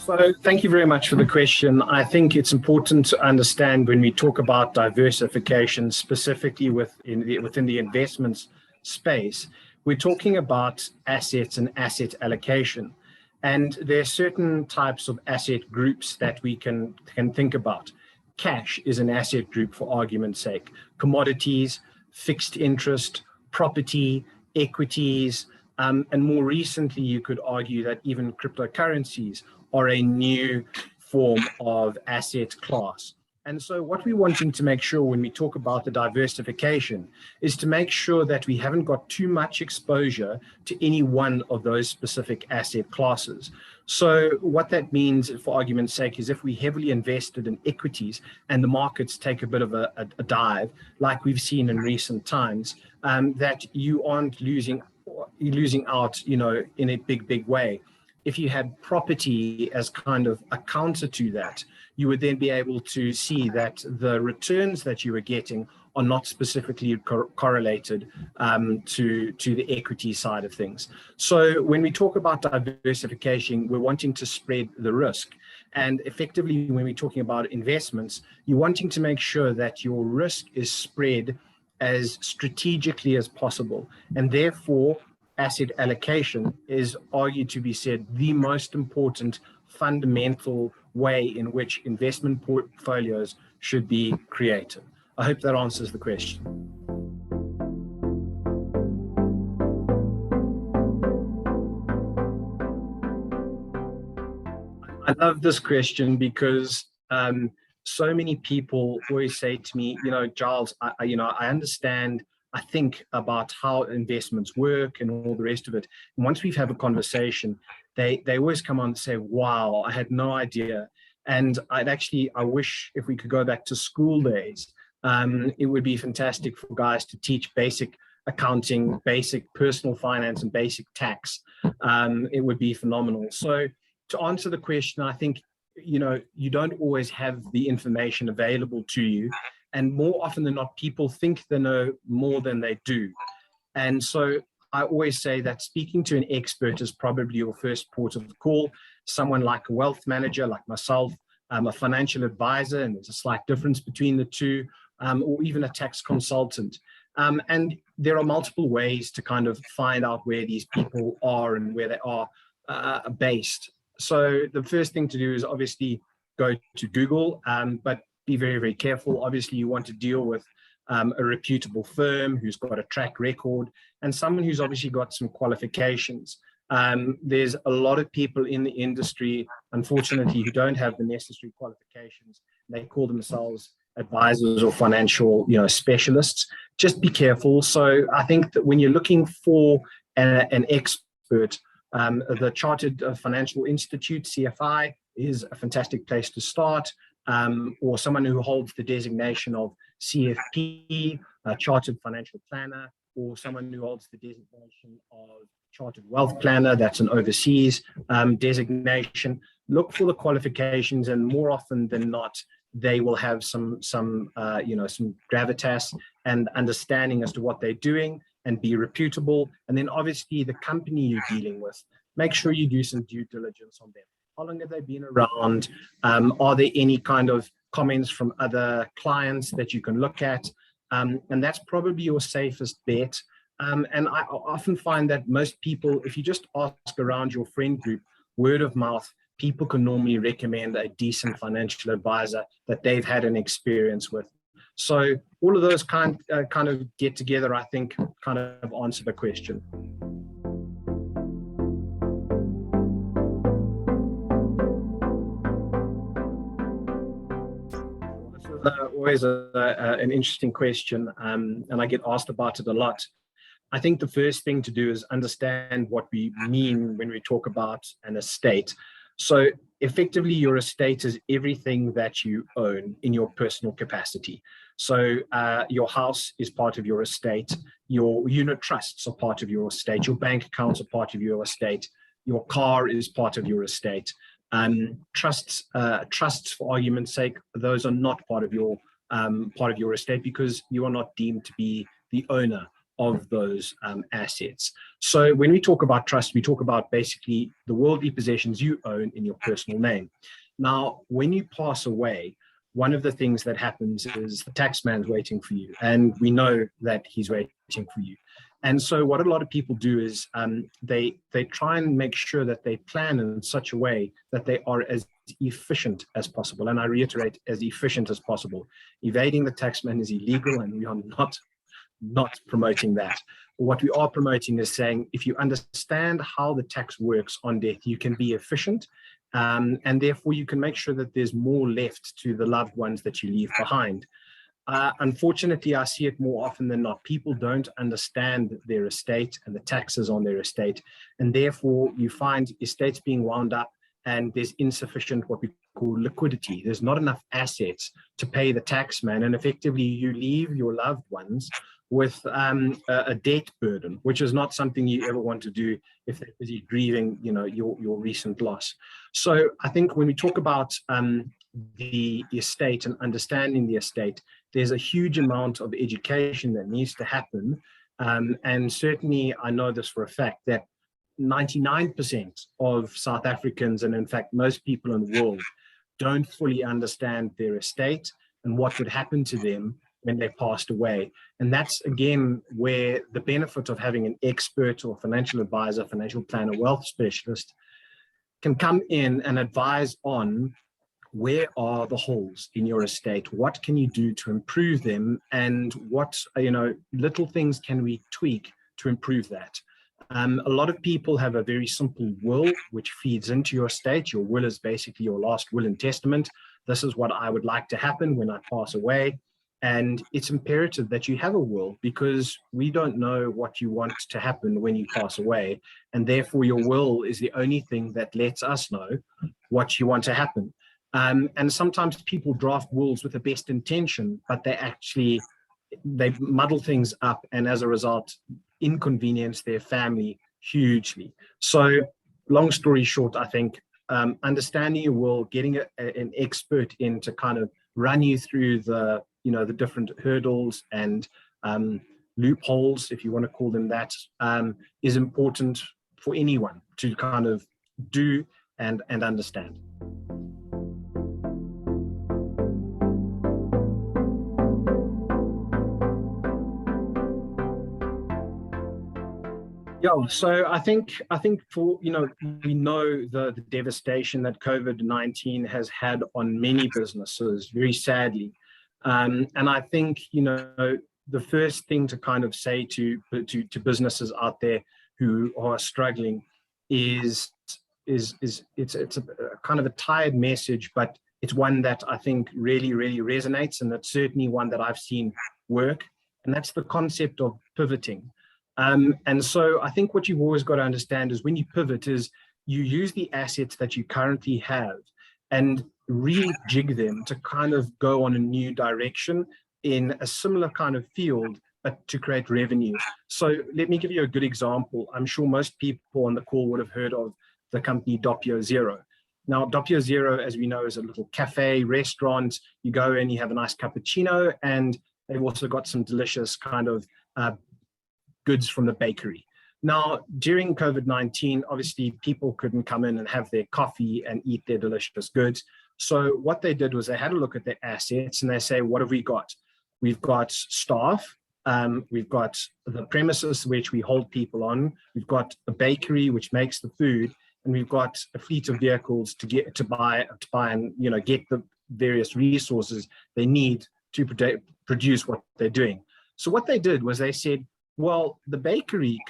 So thank you very much for the question. I think it's important to understand when we talk about diversification, specifically within the investments space, we're talking about assets and asset allocation. And there are certain types of asset groups that we can think about. Cash is an asset group for argument's sake. Commodities, fixed interest, property, equities, and more recently, you could argue that even cryptocurrencies are a new form of asset class. And so what we're wanting to make sure when we talk about the diversification is to make sure that we haven't got too much exposure to any one of those specific asset classes. So what that means, for argument's sake, is if we heavily invested in equities and the markets take a bit of a dive, like we've seen in recent times, that you aren't losing out, in a big way. If you had property as kind of a counter to that, you would then be able to see that the returns that you are getting are not specifically correlated to the equity side of things. So when we talk about diversification, we're wanting to spread the risk. And effectively, when we're talking about investments, you're wanting to make sure that your risk is spread as strategically as possible. And therefore, asset allocation is argued to be said the most important fundamental way in which investment portfolios should be created. I hope that answers the question. I love this question because so many people always say to me, Giles, I understand, I think about how investments work and all the rest of it. And once we've had a conversation, they always come on and say, wow, I had no idea. And I wish if we could go back to school days, it would be fantastic for guys to teach basic accounting, basic personal finance, and basic tax. It would be phenomenal. So to answer the question, I think, you don't always have the information available to you. And more often than not, people think they know more than they do. And so I always say that speaking to an expert is probably your first port of call. Someone like a wealth manager, like myself, a financial advisor, and there's a slight difference between the two, or even a tax consultant. And there are multiple ways to kind of find out where these people are and where they are based. So the first thing to do is obviously go to Google, but be very, very careful. Obviously, you want to deal with a reputable firm who's got a track record and someone who's obviously got some qualifications. There's a lot of people in the industry, unfortunately, who don't have the necessary qualifications. They call themselves advisors or financial, specialists. Just be careful. So I think that when you're looking for an expert, the Chartered Financial Institute, CFI, is a fantastic place to start. Or someone who holds the designation of CFP, Chartered Financial Planner, or someone who holds the designation of Chartered Wealth Planner, that's an overseas designation. Look for the qualifications, and more often than not, they will have some gravitas and understanding as to what they're doing and be reputable. And then obviously the company you're dealing with, make sure you do some due diligence on them. How long have they been around? Are there any kind of comments from other clients that you can look at? And that's probably your safest bet. And I often find that most people, if you just ask around your friend group, word of mouth, people can normally recommend a decent financial advisor that they've had an experience with. So all of those kind of get together, I think, kind of answer the question. This is always an interesting question, and I get asked about it a lot. I think the first thing to do is understand what we mean when we talk about an estate. So effectively, your estate is everything that you own in your personal capacity. So your house is part of your estate. Your unit trusts are part of your estate. Your bank accounts are part of your estate. Your car is part of your estate. Trusts, for argument's sake, those are not part of your estate because you are not deemed to be the owner of those assets. So when we talk about trust, we talk about basically the worldly possessions you own in your personal name. Now, when you pass away, one of the things that happens is the tax man's waiting for you, and we know that he's waiting for you. And so what a lot of people do is they try and make sure that they plan in such a way that they are as efficient as possible. And I reiterate, as efficient as possible. Evading the taxman is illegal, and we are not promoting that. What we are promoting is saying, if you understand how the tax works on death, you can be efficient, and therefore you can make sure that there's more left to the loved ones that you leave behind. Unfortunately, I see it more often than not. People don't understand their estate and the taxes on their estate, and therefore you find estates being wound up and there's insufficient what we call liquidity. There's not enough assets to pay the taxman, and effectively you leave your loved ones with a debt burden, which is not something you ever want to do if they're busy grieving, your recent loss. So I think when we talk about the estate and understanding the estate, there's a huge amount of education that needs to happen. And certainly I know this for a fact that 99% of South Africans, and in fact most people in the world, don't fully understand their estate and what would happen to them when they passed away. And that's again where the benefit of having an expert or financial advisor, financial planner, wealth specialist can come in and advise on where are the holes in your estate, what can you do to improve them, and what little things can we tweak to improve that. A lot of people have a very simple will which feeds into your estate. Your will is basically your last will and testament. This is what I would like to happen when I pass away. And it's imperative that you have a will, because we don't know what you want to happen when you pass away. And therefore your will is the only thing that lets us know what you want to happen. And sometimes people draft wills with the best intention, but they muddle things up, and as a result, inconvenience their family hugely. So long story short, I think understanding your will, getting an expert in to kind of run you through the different hurdles and loopholes, if you want to call them that, is important for anyone to kind of do and understand. Yeah, so I think for, we know the devastation that COVID-19 has had on many businesses, very sadly. And I think, the first thing to kind of say to businesses out there who are struggling is it's a kind of a tired message, but it's one that I think really, really resonates, and it's certainly one that I've seen work, and that's the concept of pivoting. And so I think what you've always got to understand is when you pivot is you use the assets that you currently have and rejig them to kind of go on a new direction in a similar kind of field, but to create revenue. So let me give you a good example. I'm sure most people on the call would have heard of the company Doppio Zero. Now, Doppio Zero, as we know, is a little cafe, restaurant. You go in, you have a nice cappuccino, and they've also got some delicious kind of goods from the bakery. Now, during COVID-19, obviously people couldn't come in and have their coffee and eat their delicious goods. So what they did was they had a look at their assets and they say, what have we got? We've got staff, we've got the premises which we hold people on, we've got a bakery which makes the food, and we've got a fleet of vehicles to buy and get the various resources they need to produce what they're doing. So what they did was they said, well, the bakery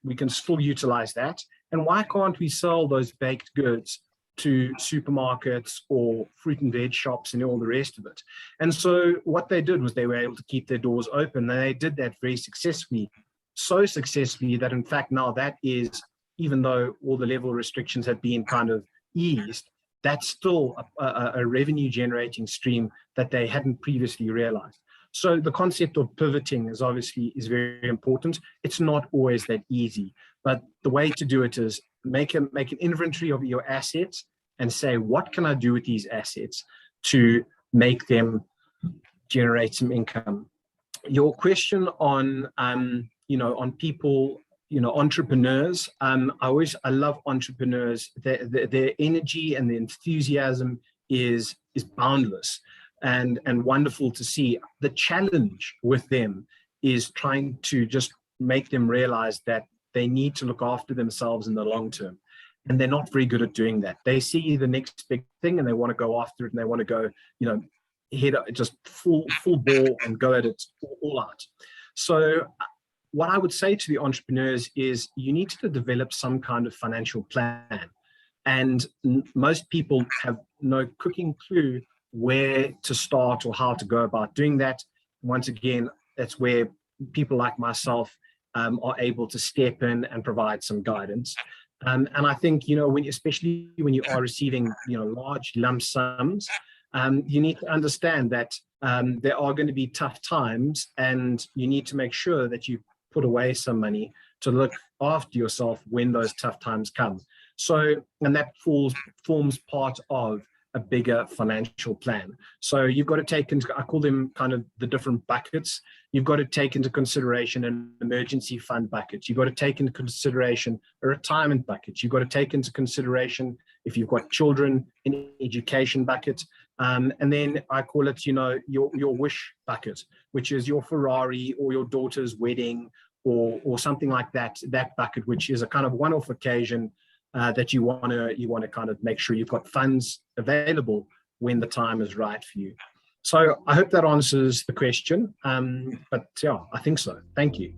we can still utilize that. And why can't we sell those baked goods to supermarkets or fruit and veg shops and all the rest of it? And so what they did was they were able to keep their doors open. And they did that very successfully, so successfully that in fact now that is, even though all the level restrictions have been kind of eased, that's still a revenue generating stream that they hadn't previously realized. So the concept of pivoting is very important. It's not always that easy, but the way to do it is make an inventory of your assets and say, what can I do with these assets to make them generate some income? your question on, on people, entrepreneurs. I love entrepreneurs. Their energy and the enthusiasm is boundless, and wonderful to see. The challenge with them is trying to just make them realize that they need to look after themselves in the long term. And they're not very good at doing that. They see the next big thing and they want to go after it, and they want to go, hit just full ball and go at it all out. So what I would say to the entrepreneurs is you need to develop some kind of financial plan. And most people have no cooking clue where to start or how to go about doing that. Once again, that's where people like myself are able to step in and provide some guidance. And I think, especially when you are receiving, large lump sums, you need to understand that there are going to be tough times, and you need to make sure that you put away some money to look after yourself when those tough times come. So, and that forms part of a bigger financial plan. So you've got to take into, I call them kind of the different buckets. You've got to take into consideration an emergency fund bucket. You've got to take into consideration a retirement bucket. You've got to take into consideration, if you've got children, an education bucket. And then I call it, your wish bucket, which is your Ferrari or your daughter's wedding or something like that bucket, which is a kind of one-off occasion that you want to kind of make sure you've got funds available when the time is right for you. So I hope that answers the question. But yeah, I think so. Thank you.